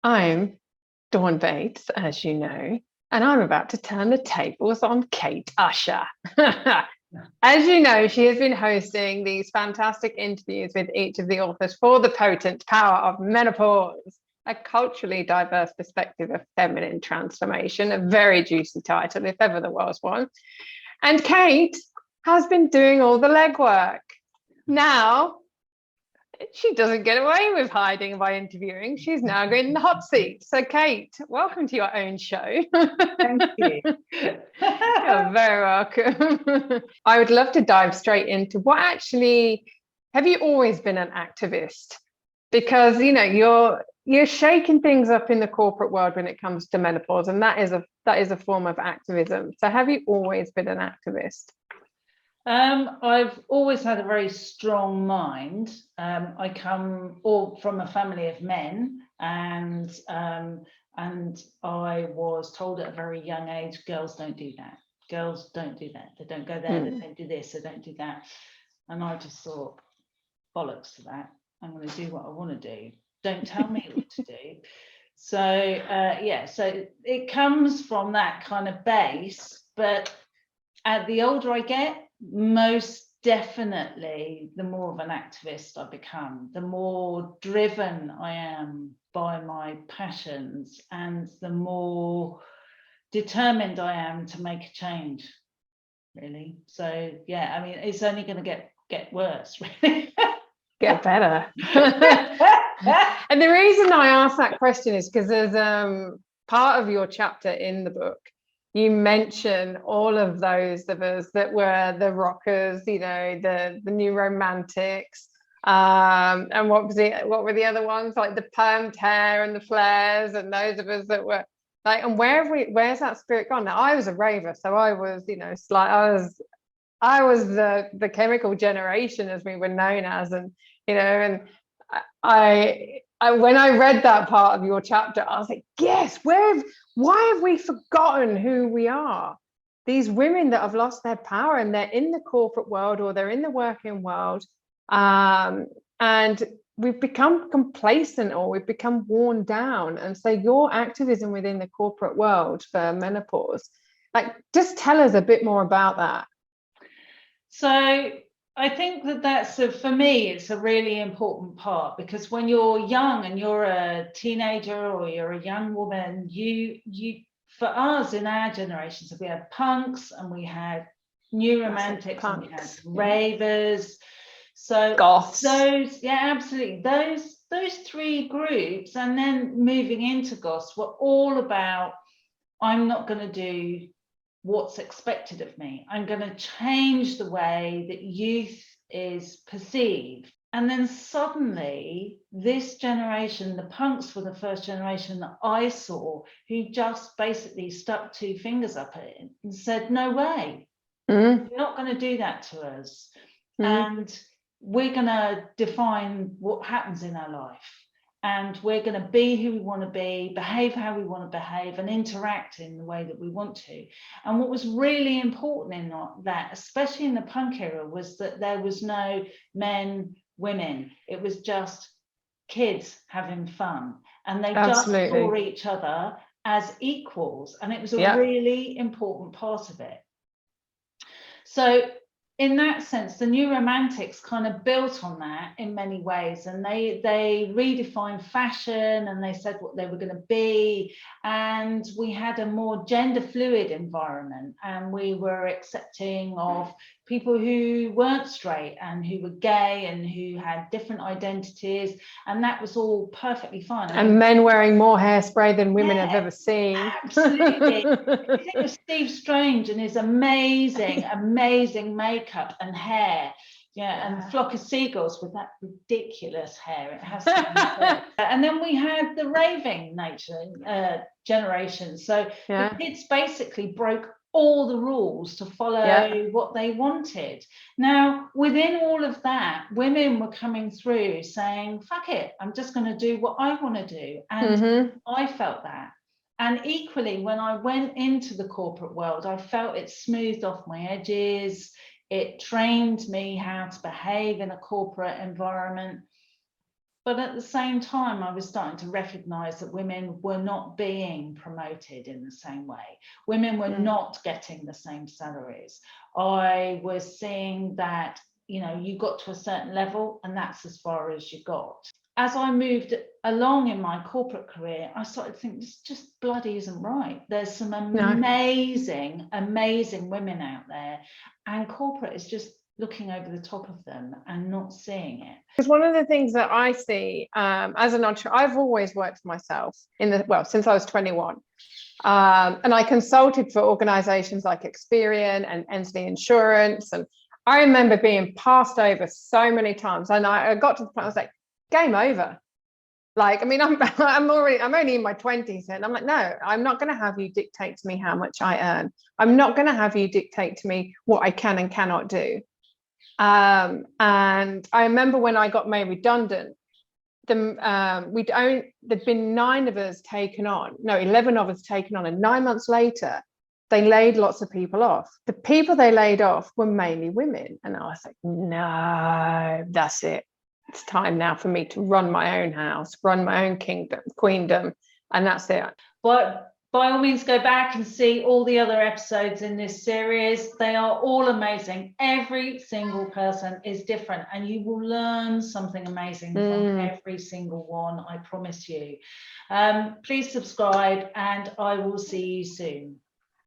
I'm Dawn Bates, as you know, and I'm about to turn the tables on Kate Usher. As you know, she has been hosting these fantastic interviews with each of the authors for The Potent Power of Menopause, a culturally diverse perspective of feminine transformation, a very juicy title, if ever there was one. And Kate has been doing all the legwork. Now, she doesn't get away with hiding by interviewing. She's now going in the hot seat. So, Kate, welcome to your own show. Thank you. You're very welcome. I would love to dive straight into what actually, have you always been an activist? Because, you know, you're shaking things up in the corporate world when it comes to menopause, and that is a form of activism. So have you always been an activist? I've always had a very strong mind. I come all from a family of men, and I was told at a very young age, girls don't do that. Girls don't do that. They don't go there. They don't do this. They don't do that. And I just thought, bollocks to that. I'm going to do what I want to do. Don't tell me what to do. So so it comes from that kind of base. But the older I get, most definitely the more of an activist I become, the more driven I am by my passions, and the more determined I am to make a change, really. So yeah, I mean, it's only going to get worse, really. Get better. And the reason I asked that question is because there's part of your chapter in the book, you mention all of those of us that were the rockers, you know, the new romantics, and what were the other ones, like the permed hair and the flares, and those of us that were like, and where's that spirit gone? Now, I was a raver, so I was, you know, I was the chemical generation, as we were known as, and you know, and I when I read that part of your chapter, I was like, yes, why have we forgotten who we are? These women that have lost their power, and they're in the corporate world or they're in the working world, and we've become complacent or we've become worn down. And so your activism within the corporate world for menopause, like, just tell us a bit more about that. So I think that's for me, it's a really important part, because when you're young and you're a teenager or you're a young woman, you for us in our generation, so we had punks and we had new romantics and we had ravers. So goths. Absolutely. Those three groups, and then moving into goths, were all about, I'm not going to do what's expected of me. I'm going to change the way that youth is perceived. And then suddenly this generation, the punks, were the first generation that I saw who just basically stuck two fingers up at it and said, no way, you're not going to do that to us. And we're going to define what happens in our life. And we're going to be who we want to be, behave how we want to behave, and interact in the way that we want to. And what was really important in that, especially in the punk era, was that there was no men, women. It was just kids having fun. And they just saw each other as equals. And it was a really important part of it. So in that sense, the new romantics kind of built on that in many ways, and they redefined fashion, and they said what they were going to be, and we had a more gender fluid environment, and we were accepting of people who weren't straight and who were gay and who had different identities, and that was all perfectly fine. And men wearing more hairspray than women have ever seen. Absolutely. I think of Steve Strange and his amazing makeup and hair, and Flock of Seagulls with that ridiculous hair. It has to be said. And then we had the raving generation. So the kids basically broke all the rules to follow what they wanted. Now, within all of that, women were coming through saying, fuck it, I'm just going to do what I want to do. And I felt that. And equally, when I went into the corporate world, I felt it smoothed off my edges. It trained me how to behave in a corporate environment. But at the same time, I was starting to recognise that women were not being promoted in the same way. Women were not getting the same salaries. I was seeing that, you know, you got to a certain level and that's as far as you got. As I moved along in my corporate career, I started to think this just bloody isn't right. There's some amazing, amazing women out there, and corporate is just looking over the top of them and not seeing it. Because one of the things that I see as an entrepreneur, I've always worked for myself since I was 21. And I consulted for organizations like Experian and Ensley Insurance. And I remember being passed over so many times. And I got to the point, I was like, game over. Like, I mean, I'm only in my 20s, and I'm like, no, I'm not going to have you dictate to me how much I earn. I'm not going to have you dictate to me what I can and cannot do. And I remember when I got made redundant, there'd been 11 of us taken on, and 9 months later, they laid lots of people off. The people they laid off were mainly women. And I was like, no, that's it. It's time now for me to run my own house, run my own queendom, and that's it. But by all means, go back and see all the other episodes in this series. They are all amazing. Every single person is different, and you will learn something amazing from every single one, I promise you. Please subscribe, and I will see you soon.